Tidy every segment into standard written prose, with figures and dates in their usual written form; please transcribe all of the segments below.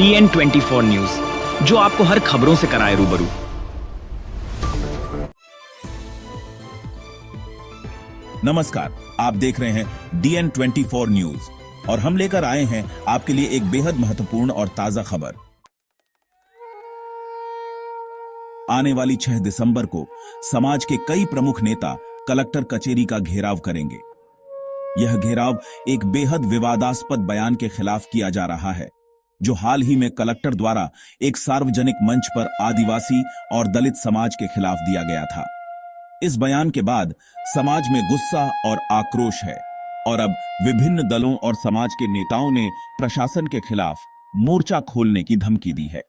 DN24 news, जो आपको हर खबरों से कराए रूबरू। नमस्कार, आप देख रहे हैं DN24 न्यूज और हम लेकर आए हैं आपके लिए एक बेहद महत्वपूर्ण और ताजा खबर। आने वाली 6 दिसंबर को समाज के कई प्रमुख नेता कलेक्टर कचेरी का घेराव करेंगे। यह घेराव एक बेहद विवादास्पद बयान के खिलाफ किया जा रहा है, जो हाल ही में कलेक्टर द्वारा एक सार्वजनिक मंच पर आदिवासी और दलित समाज के खिलाफ दिया गया था। इस बयान के बाद समाज में गुस्सा और आक्रोश है और अब विभिन्न दलों और समाज के नेताओं ने प्रशासन के खिलाफ मोर्चा खोलने की धमकी दी है।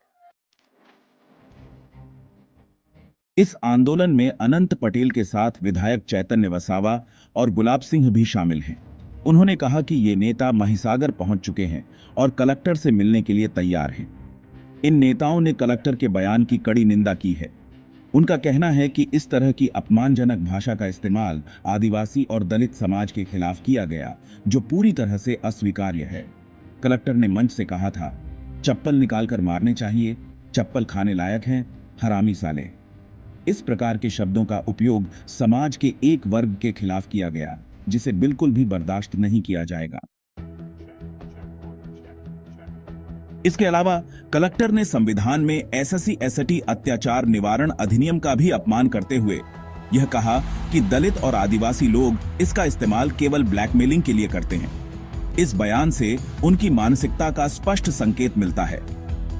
इस आंदोलन में अनंत पटेल के साथ विधायक चैतन्य वसावा और गुलाब सिंह भी शामिल हैं। उन्होंने कहा कि ये नेता महिसागर पहुंच चुके हैं और कलेक्टर से मिलने के लिए तैयार हैं। इन नेताओं ने कलेक्टर के बयान की कड़ी निंदा की है। उनका कहना है कि इस तरह की अपमानजनक भाषा का इस्तेमाल आदिवासी और दलित समाज के खिलाफ किया गया, जो पूरी तरह से अस्वीकार्य है। कलेक्टर ने मंच से कहा था, चप्पल निकालकर मारने चाहिए, चप्पल खाने लायक हैं, हरामी साले। इस प्रकार के शब्दों का उपयोग समाज के एक वर्ग के खिलाफ किया गया, जिसे बिल्कुल भी बर्दाश्त नहीं किया जाएगा। इसके अलावा कलेक्टर ने संविधान में SC ST अत्याचार निवारण अधिनियम का भी अपमान करते हुए यह कहा कि दलित और आदिवासी लोग इसका इस्तेमाल केवल ब्लैकमेलिंग के लिए करते हैं। इस बयान से उनकी मानसिकता का स्पष्ट संकेत मिलता है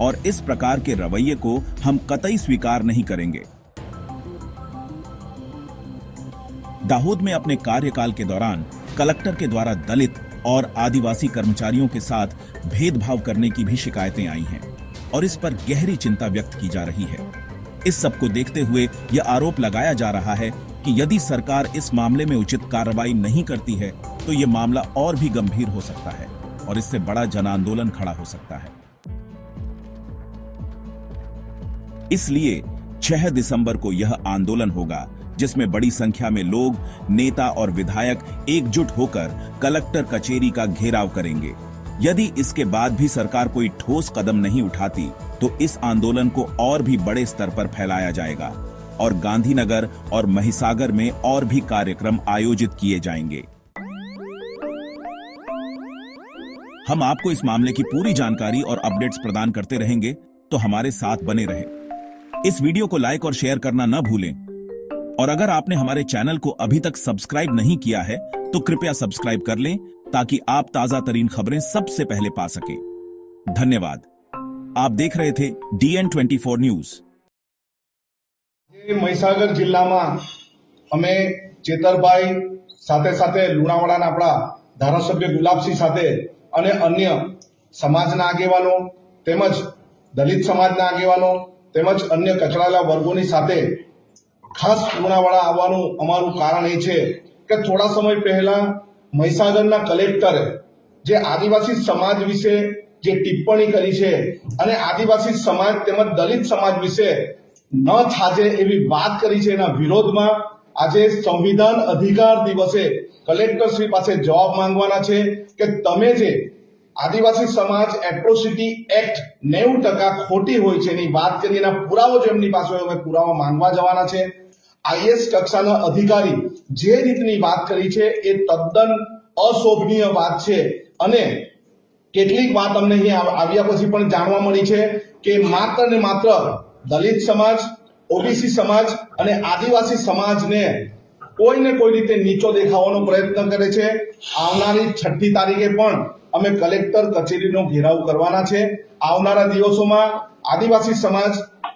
और इस प्रकार के रवैये को हम कतई स्वीकार नहीं करेंगे। दाहोद में अपने कार्यकाल के दौरान कलेक्टर के द्वारा दलित और आदिवासी कर्मचारियों के साथ भेदभाव करने की भी शिकायतें आई हैं और इस पर गहरी चिंता व्यक्त की जा रही है। इस सब को देखते हुए यह आरोप लगाया जा रहा है कि यदि सरकार इस मामले में उचित कार्रवाई नहीं करती है तो यह मामला और भी गंभीर हो सकता है और इससे बड़ा जन आंदोलन खड़ा हो सकता है। इसलिए 6 दिसंबर को यह आंदोलन होगा, जिसमें बड़ी संख्या में लोग, नेता और विधायक एकजुट होकर कलेक्टर कचेरी का घेराव करेंगे। यदि इसके बाद भी सरकार कोई ठोस कदम नहीं उठाती तो इस आंदोलन को और भी बड़े स्तर पर फैलाया जाएगा और गांधीनगर और महिसागर में और भी कार्यक्रम आयोजित किए जाएंगे। हम आपको इस मामले की पूरी जानकारी और अपडेट्स प्रदान करते रहेंगे, तो हमारे साथ बने रहें। इस वीडियो को लाइक और शेयर करना न भूलें और अगर आपने हमारे चैनल को अभी तक सब्सक्राइब नहीं किया है तो कृपया सब्सक्राइब कर लें, ताकि आप ताजा तरीन खबरें सबसे पहले पा सकें। धन्यवाद। आप देख रहे थे DN24 न्यूज। મહીસાગર જિલ્લામાં અમે ચેતરભાઈ સાથે લુણાવાડાના આપણા ધારાસભ્ય ગુલાબસિંહ સાથે અને અન્ય સમાજના આગેવાનો તેમજ દલિત સમાજના આગેવાનો તેમજ અન્ય કચડાયેલા વર્ગોની સાથે ખાસ લુણાવાડા આવવાનું અમારું કારણ એ છે કે થોડા સમય પહેલા મહીસાગરના કલેક્ટરે જે આદિવાસી સમાજ વિશે જે ટિપ્પણી કરી છે અને આદિવાસી સમાજ તેમજ દલિત સમાજ વિશે ન થાજે એવી વાત કરી છે, એના વિરોધમાં આજે સંવિધાન અધિકાર દિવસે કલેક્ટરશ્રી પાસે જવાબ માંગવાના છે કે તમે જે આદિવાસી સમાજ એટ્રોસિટી એક્ટ 90% ખોટી હોય છે એની વાત કરી, એના પુરાવો જો એમની પાસે હોય અમે પુરાવા માંગવા જવાના છે। IAS કક્ષાના અધિકારી જે રીતની વાત કરી છે એ તદ્દન અશોભનીય વાત છે અને કેટલીક વાત અમને અહીં આવ્યા પછી પણ જાણવા મળી છે કે માત્ર ને માત્ર દલિત સમાજ, OBC સમાજ અને આદિવાસી સમાજને કોઈ ને કોઈ રીતે નીચો દેખાવાનો પ્રયત્ન કરે છે। આવનારી 6મી તારીખે પણ અમે કલેક્ટર કચેરીનો ઘેરાવ કરવાના છે। આવનારા દિવસોમાં આદિવાસી સમાજ,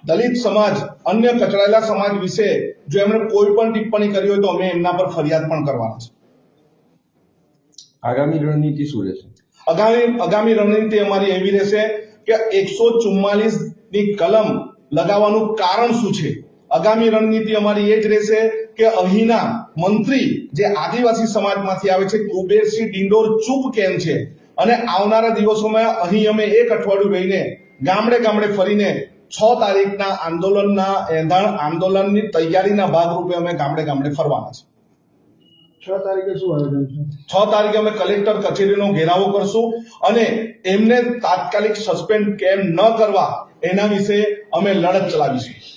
દલિત સમાજ, અન્ય કચડાયેલા સમાજ વિશે જો એમણે કોઈ પણ ટિપ્પણી કરી હોય તો અમે એમના પર ફરિયાદ પણ કરવાના છે। આગામી રણનીતિ શું રહેશે? આગામી રણનીતિ અમારી એવી રહેશે કે 144 ની કલમ લગાવવાનું કારણ શું છે। આગામી રણનીતિ અમારી એ જ રહેશે કે અહીંના મંત્રી જે આદિવાસી સમાજમાંથી આવે છે કુબેરસિંહ ડિંડોર ચૂપ કેમ છે અને આવનારા દિવસોમાં અહીં અમે એક અઠવાડિયું રહીને ગામડે ગામડે ફરીને 6 તારીખના આંદોલનની તૈયારીના ભાગરૂપે અમે ગામડે ગામડે ફરવાના છે। 6 તારીખે શું આયોજન છે? 6 તારીખે અમે કલેક્ટર કચેરીનો ઘેરાવો કરશું અને એમને તાત્કાલિક સસ્પેન્ડ કેમ ન કરવા એના વિશે અમે લડત ચલાવીશું.